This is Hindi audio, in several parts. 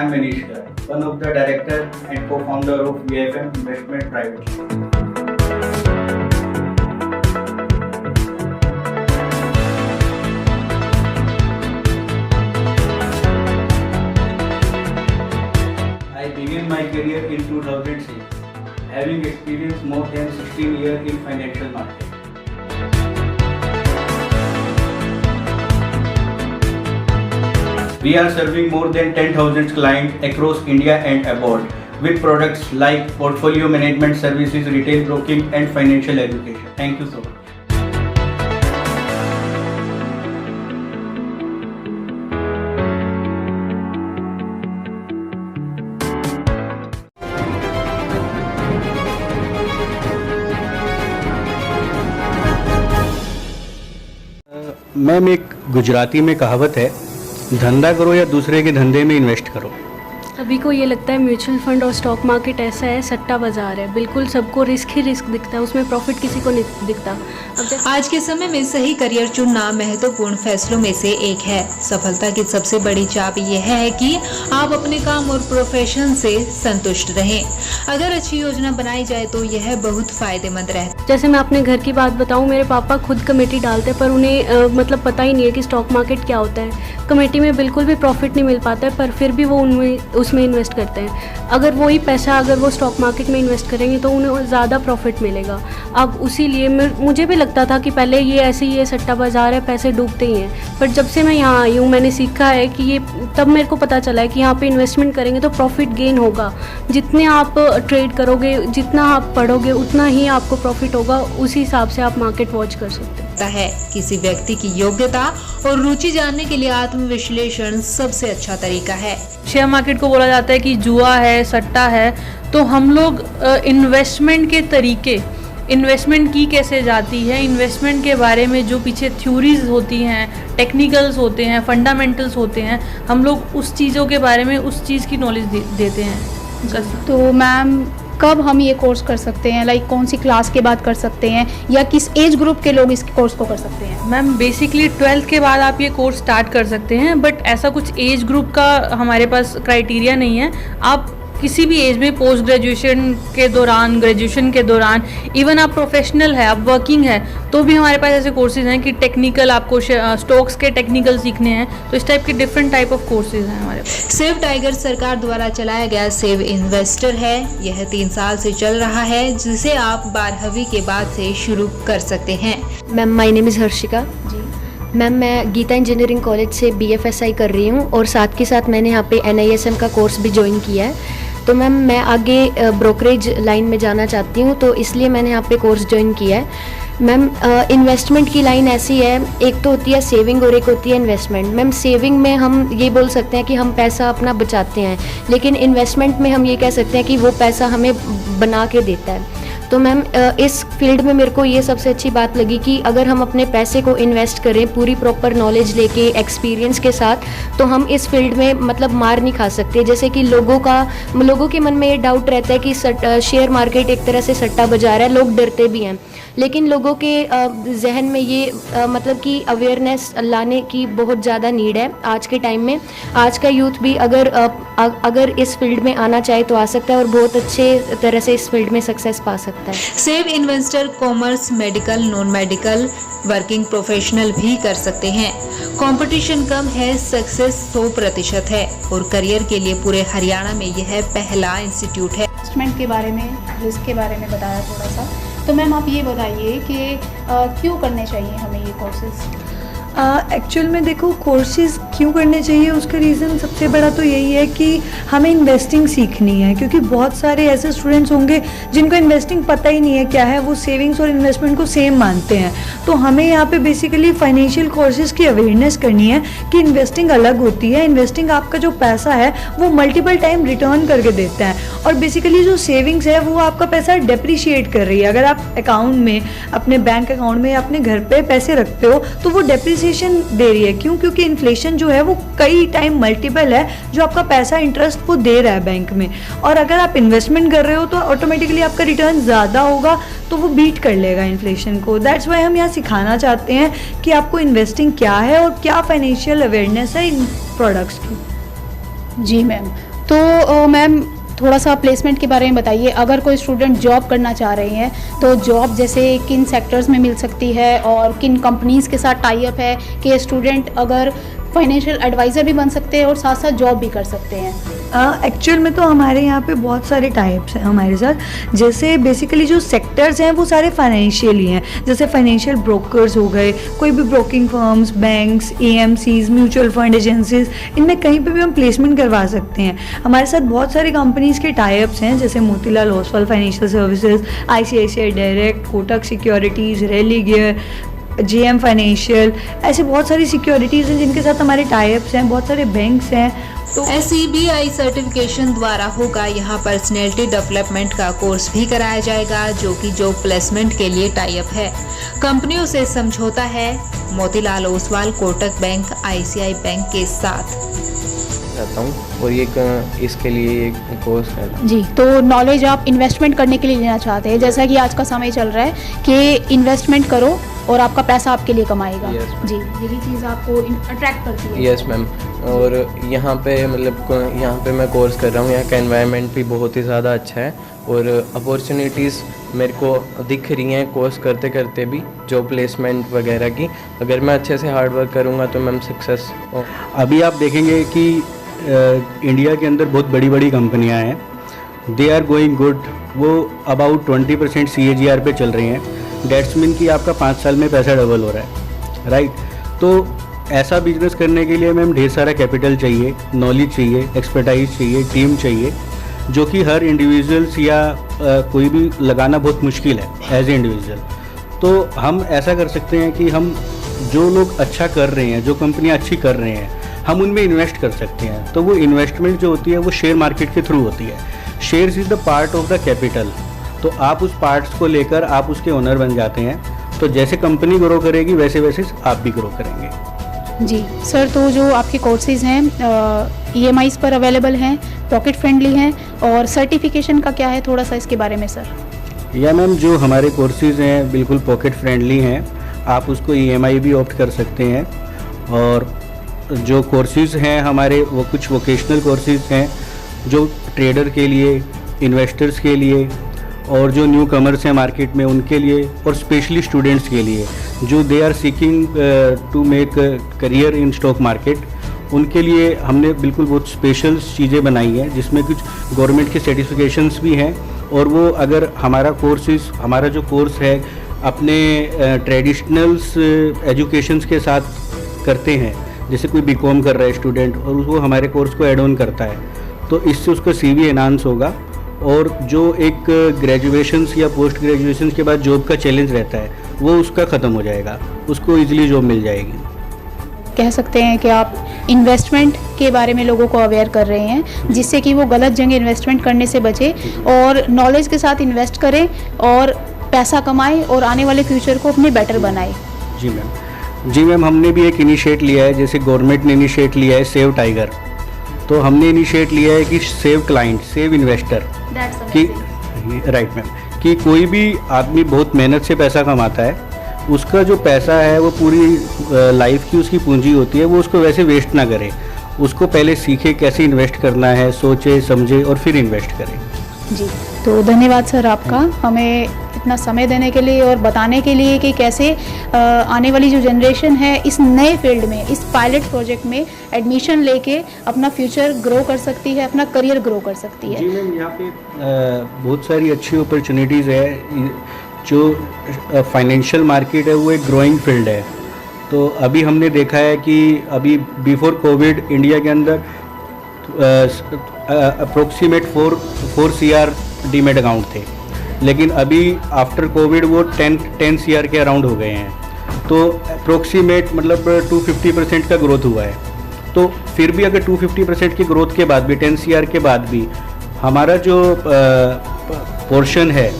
am Manish Gar, one of the director and co-founder of VFM Investment Private Limited. I began my career in 2006, having experienced more than 16 years in financial market. We are serving more than 10,000 clients across India and abroad with products like portfolio management services, retail broking and financial education. Thank you so much. Ma'am, एक गुजराती में कहावत है, धंधा करो या दूसरे के धंधे में इन्वेस्ट करो। सभी को ये लगता है म्यूचुअल फंड और स्टॉक मार्केट ऐसा है, सट्टा बाजार है। बिल्कुल सबको रिस्क ही रिस्क दिखता है, उसमें प्रॉफिट किसी को नहीं दिखता। आज के समय में सही करियर चुनना महत्वपूर्ण फैसलों में से एक है। सफलता की सबसे बड़ी चाबी यह है कि आप अपने काम और प्रोफेशन से संतुष्ट रहें। अगर अच्छी योजना बनाई जाए तो यह बहुत फायदेमंद रहता है। जैसे मैं अपने घर की बात बताऊं, मेरे पापा खुद कमेटी डालते हैं, पर उन्हें मतलब पता ही नहीं है कि स्टॉक मार्केट क्या होता है। कमेटी में बिल्कुल भी प्रॉफिट नहीं मिल पाता है, पर फिर भी वो उसमें इन्वेस्ट करते हैं। अगर वही पैसा अगर वो स्टॉक मार्केट में इन्वेस्ट करेंगे तो उन्हें ज़्यादा प्रॉफिट मिलेगा। अब उसी लिए मुझे भी लगता था कि पहले ये ऐसे ही सट्टा बाजार है, पैसे डूबते ही हैं। पर जब से मैं यहाँ आई हूँ, मैंने सीखा है कि ये, तब मेरे को पता चला है कि यहाँ पे इन्वेस्टमेंट करेंगे तो प्रॉफिट गेन होगा। जितने आप ट्रेड करोगे, जितना आप पढ़ोगे, उतना ही आपको प्रॉफिट होगा। उसी हिसाब से आप मार्केट वॉच कर सकते हैं। किसी व्यक्ति की योग्यता और रुचि जानने के लिए आत्मविश्लेषण सबसे अच्छा तरीका है। शेयर मार्केट को बोला जाता है कि जुआ है, सट्टा है, तो हम लोग इन्वेस्टमेंट के तरीके, इन्वेस्टमेंट की कैसे जाती है, इन्वेस्टमेंट के बारे में जो पीछे थ्योरीज होती हैं, टेक्निकल्स होते हैं, फंडामेंटल्स होते हैं, हम लोग उस चीज़ों के बारे में उस चीज़ की नॉलेज देते हैं। तो मैम, कब हम ये कोर्स कर सकते हैं? लाइक कौन सी क्लास के बाद कर सकते हैं, या किस एज ग्रुप के लोग इस कोर्स को कर सकते हैं? मैम, बेसिकली 12th के बाद आप ये कोर्स स्टार्ट कर सकते हैं, बट ऐसा कुछ एज ग्रुप का हमारे पास क्राइटेरिया नहीं है। आप किसी भी एज में, पोस्ट ग्रेजुएशन के दौरान, ग्रेजुएशन के दौरान, इवन आप प्रोफेशनल है, आप वर्किंग है, तो भी हमारे पास ऐसे कोर्सेज हैं कि टेक्निकल, आपको स्टॉक्स के टेक्निकल सीखने हैं, तो इस टाइप के डिफरेंट टाइप ऑफ कोर्सेज हैं हमारे पास। सेव टाइगर सरकार द्वारा चलाया गया सेव इन्वेस्टर है। यह 3 साल से चल रहा है, जिसे आप 12वीं के बाद से शुरू कर सकते हैं। Ma'am, my name is Harshika ji. Ma'am, मैं गीता इंजीनियरिंग कॉलेज से BFSI कर रही हूँ और साथ के साथ मैंने यहाँ पे NISM का कोर्स भी ज्वाइन किया है। तो मैम, मैं आगे ब्रोकरेज लाइन में जाना चाहती हूँ, तो इसलिए मैंने यहाँ पे कोर्स ज्वाइन किया है। मैम, इन्वेस्टमेंट की लाइन ऐसी है, एक तो होती है सेविंग और एक होती है इन्वेस्टमेंट। मैम, सेविंग में हम ये बोल सकते हैं कि हम पैसा अपना बचाते हैं, लेकिन इन्वेस्टमेंट में हम ये कह सकते हैं कि वो पैसा हमें बना के देता है। तो मैम, इस फील्ड में मेरे को ये सबसे अच्छी बात लगी कि अगर हम अपने पैसे को इन्वेस्ट करें पूरी प्रॉपर नॉलेज लेके, एक्सपीरियंस के साथ, तो हम इस फील्ड में मतलब मार नहीं खा सकते। जैसे कि लोगों के मन में ये डाउट रहता है कि शेयर मार्केट एक तरह से सट्टा बाजार है, लोग डरते भी हैं। लेकिन लोगों के जहन में ये मतलब कि अवेयरनेस लाने की बहुत ज़्यादा नीड है आज के टाइम में। आज का यूथ भी अगर इस फील्ड में आना चाहे तो आ सकता है और बहुत अच्छे तरह से इस फील्ड में सक्सेस पा सकता है। Save investor commerce, medical, non medical, working professional भी कर सकते हैं। कंपटीशन कम है, सक्सेस 100% है और करियर के लिए पूरे हरियाणा में यह पहला इंस्टीट्यूट है। इन्वेस्टमेंट के बारे में, रिस्क के बारे में बताया थोड़ा सा, तो मैम आप ये बताइए कि क्यों करने चाहिए हमें ये कोर्सेज? एक्चुअल में देखो, कोर्सेज़ क्यों करने चाहिए, उसका रीज़न सबसे बड़ा तो यही है कि हमें इन्वेस्टिंग सीखनी है। क्योंकि बहुत सारे ऐसे स्टूडेंट्स होंगे जिनको इन्वेस्टिंग पता ही नहीं है क्या है, वो सेविंग्स और इन्वेस्टमेंट को सेम मानते हैं। तो हमें यहाँ पे बेसिकली फाइनेंशियल कोर्सेज़ की अवेयरनेस करनी है कि इन्वेस्टिंग अलग होती है। इन्वेस्टिंग आपका जो पैसा है वो मल्टीपल टाइम रिटर्न करके देता है, और बेसिकली जो सेविंग्स है वो आपका पैसा डेप्रिशिएट कर रही है। अगर आप अकाउंट में, अपने बैंक अकाउंट में या अपने घर पे पैसे रखते हो तो वो डेप्रिसिएशन दे रही है। क्यों? क्योंकि इन्फ्लेशन जो है वो कई टाइम मल्टीपल है जो आपका पैसा इंटरेस्ट वो दे रहा है बैंक में। और अगर आप इन्वेस्टमेंट कर रहे हो तो ऑटोमेटिकली आपका रिटर्न ज़्यादा होगा, तो वो बीट कर लेगा इन्फ्लेशन को। दैट्स वाई हम यहाँ सिखाना चाहते हैं कि आपको इन्वेस्टिंग क्या है और क्या फाइनेंशियल अवेयरनेस है इन प्रोडक्ट्स की। जी मैम, मैम थोड़ा सा प्लेसमेंट के बारे में बताइए। अगर कोई स्टूडेंट जॉब करना चाह रहे हैं तो जॉब जैसे किन सेक्टर्स में मिल सकती है और किन कंपनीज़ के साथ टाई अप है कि स्टूडेंट अगर फाइनेंशियल एडवाइज़र भी बन सकते हैं और साथ साथ जॉब भी कर सकते हैं? एक्चुअल में तो हमारे यहाँ पे बहुत सारे टाइप्स हैं हमारे साथ। जैसे बेसिकली जो सेक्टर्स हैं वो सारे फाइनेंशियल ही हैं, जैसे फाइनेंशियल ब्रोकर्स हो गए, कोई भी broking firms, banks, AMCs, mutual fund agencies, इनमें कहीं पे भी हम प्लेसमेंट करवा सकते हैं। हमारे साथ बहुत सारी कंपनीज़ के टाइप्स हैं, जैसे Motilal Oswal financial services, ICICI direct, Kotak securities, Religare, JM financial, ऐसे बहुत सारी सिक्योरिटीज़ हैं जिनके साथ हमारे टाइप्स हैं, बहुत सारे बैंक्स हैं। तो SEBI सर्टिफिकेशन द्वारा होगा यहाँ पर्सनैलिटी डेवलपमेंट का कोर्स भी कराया जाएगा, जो कि जॉब प्लेसमेंट के लिए टाई अप है। कंपनियों से समझौता है Motilal Oswal, Kotak bank, ICICI bank के साथ। रहता हूँ और ये इसके लिए एक कोर्स है। जी, तो नॉलेज आप इन्वेस्टमेंट करने के लिए लेना चाहते हैं, जैसा कि आज का समय चल रहा है कि इन्वेस्टमेंट करो और आपका पैसा आपके लिए कमाएगा। Yes, जी, यही चीज़ आपको अट्रैक्ट करती है। Yes ma'am. और यहाँ पे मतलब यहाँ पे मैं कोर्स कर रहा हूँ, यहाँ का एनवायरनमेंट भी बहुत ही ज़्यादा अच्छा है और अपॉर्चुनिटीज़ मेरे को दिख रही हैं कोर्स करते करते भी, जॉब प्लेसमेंट वगैरह की। अगर मैं अच्छे से हार्ड वर्क करूँगा तो मैम सक्सेस। अभी आप देखेंगे कि इंडिया के अंदर बहुत बड़ी बड़ी कंपनियां हैं, दे आर गोइंग गुड, वो अबाउट 20% CAGR पे चल रही हैं। डेट्स मीन कि आपका 5 साल में पैसा डबल हो रहा है, राइट। तो ऐसा बिजनेस करने के लिए मैम ढेर सारा कैपिटल चाहिए, नॉलेज चाहिए, एक्सपर्टाइज चाहिए, टीम चाहिए, जो कि हर इंडिविजुअल्स या कोई भी लगाना बहुत मुश्किल है एज ए इंडिविजुअल। तो हम ऐसा कर सकते हैं कि हम जो लोग अच्छा कर रहे हैं, जो कंपनियां अच्छी कर रहे हैं, हम उनमें इन्वेस्ट कर सकते हैं। तो वो इन्वेस्टमेंट जो होती है वो शेयर मार्केट के थ्रू होती है। Shares is the part of the capital. तो आप उस पार्ट्स को लेकर आप उसके ओनर बन जाते हैं। तो जैसे कंपनी ग्रो करेगी वैसे वैसे आप भी ग्रो करेंगे। जी सर, तो जो आपके कोर्सेज हैं EMIs पर अवेलेबल हैं, पॉकेट फ्रेंडली हैं, और सर्टिफिकेशन का क्या है, थोड़ा सा इसके बारे में सर? या मैम, जो हमारे कोर्सेज हैं बिल्कुल पॉकेट फ्रेंडली हैं, आप उसको EMI भी ऑप्ट कर सकते हैं। और जो कोर्सेज हैं हमारे वो कुछ वोकेशनल कोर्सेज हैं जो ट्रेडर के लिए, इन्वेस्टर्स के लिए, और जो न्यू कमर्स हैं मार्केट में उनके लिए, और स्पेशली स्टूडेंट्स के लिए जो they are seeking to make career in stock market, उनके लिए हमने बिल्कुल बहुत स्पेशल चीज़ें बनाई हैं, जिसमें कुछ गवर्नमेंट के सर्टिफिकेशंस भी हैं। और वो अगर हमारा जो कोर्स है अपने ट्रेडिशनल्स एजुकेशंस के साथ करते हैं, जैसे कोई BCom कर रहा है स्टूडेंट और वो हमारे कोर्स को ऐड ऑन करता है, तो इससे उसका CV एनहांस होगा। और जो एक ग्रेजुएशंस या पोस्ट ग्रेजुएशंस के बाद जॉब का चैलेंज रहता है वो उसका ख़त्म हो जाएगा, उसको इजीली जॉब मिल जाएगी। कह सकते हैं कि आप इन्वेस्टमेंट के बारे में लोगों को अवेयर कर रहे हैं, जिससे कि वो गलत जगह इन्वेस्टमेंट करने से बचे और नॉलेज के साथ इन्वेस्ट करें और पैसा कमाएं और आने वाले फ्यूचर को अपने बेटर बनाएं। जी मैम, हमने भी एक इनिशिएट लिया है, जैसे गवर्नमेंट ने इनिशिएट लिया है सेव टाइगर, तो हमने इनिशिएट लिया है कि सेव क्लाइंट, सेव इन्वेस्टर, कि राइट मैम, कि कोई भी आदमी बहुत मेहनत से पैसा कमाता है, उसका जो पैसा है वो पूरी लाइफ की उसकी पूंजी होती है, वो उसको वैसे वेस्ट ना करे, उसको पहले सीखे कैसे इन्वेस्ट करना है, सोचे समझे और फिर इन्वेस्ट करे। जी, तो धन्यवाद सर आपका, हमें इतना समय देने के लिए और बताने के लिए कि कैसे आने वाली जो जनरेशन है इस नए फील्ड में, इस पायलट प्रोजेक्ट में एडमिशन लेके अपना फ्यूचर ग्रो कर सकती है, अपना करियर ग्रो कर सकती है। जी मैम, यहाँ पे बहुत सारी अच्छी अपॉर्चुनिटीज़ है। जो फाइनेंशियल मार्केट है वो एक ग्रोइंग फील्ड है। तो अभी हमने देखा है कि अभी बिफोर कोविड इंडिया के अंदर अप्रोक्सीमेट 4 CR डीमेट अकाउंट थे, लेकिन अभी आफ्टर कोविड वो 10 CR के अराउंड हो गए हैं। तो अप्रोक्सीमेट मतलब 250% का ग्रोथ हुआ है। तो फिर भी अगर 250% की ग्रोथ के बाद भी, 10 CR के बाद भी हमारा जो पोर्शन है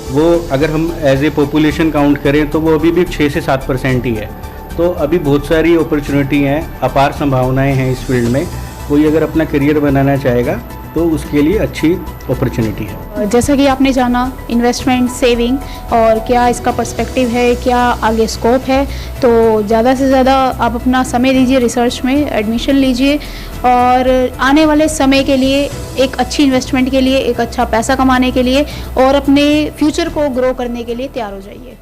वो अगर हम एज ए पॉपुलेशन काउंट करें तो वो अभी भी 6 से 7% ही है। तो अभी बहुत सारी अपॉर्चुनिटी हैं, अपार संभावनाएं हैं इस फील्ड में। कोई अगर अपना करियर बनाना चाहेगा तो उसके लिए अच्छी अपॉर्चुनिटी है। जैसा कि आपने जाना इन्वेस्टमेंट, सेविंग और क्या इसका पर्सपेक्टिव है, क्या आगे स्कोप है, तो ज़्यादा से ज़्यादा आप अपना समय दीजिए रिसर्च में, एडमिशन लीजिए और आने वाले समय के लिए एक अच्छी इन्वेस्टमेंट के लिए, एक अच्छा पैसा कमाने के लिए और अपने फ्यूचर को ग्रो करने के लिए तैयार हो जाइए।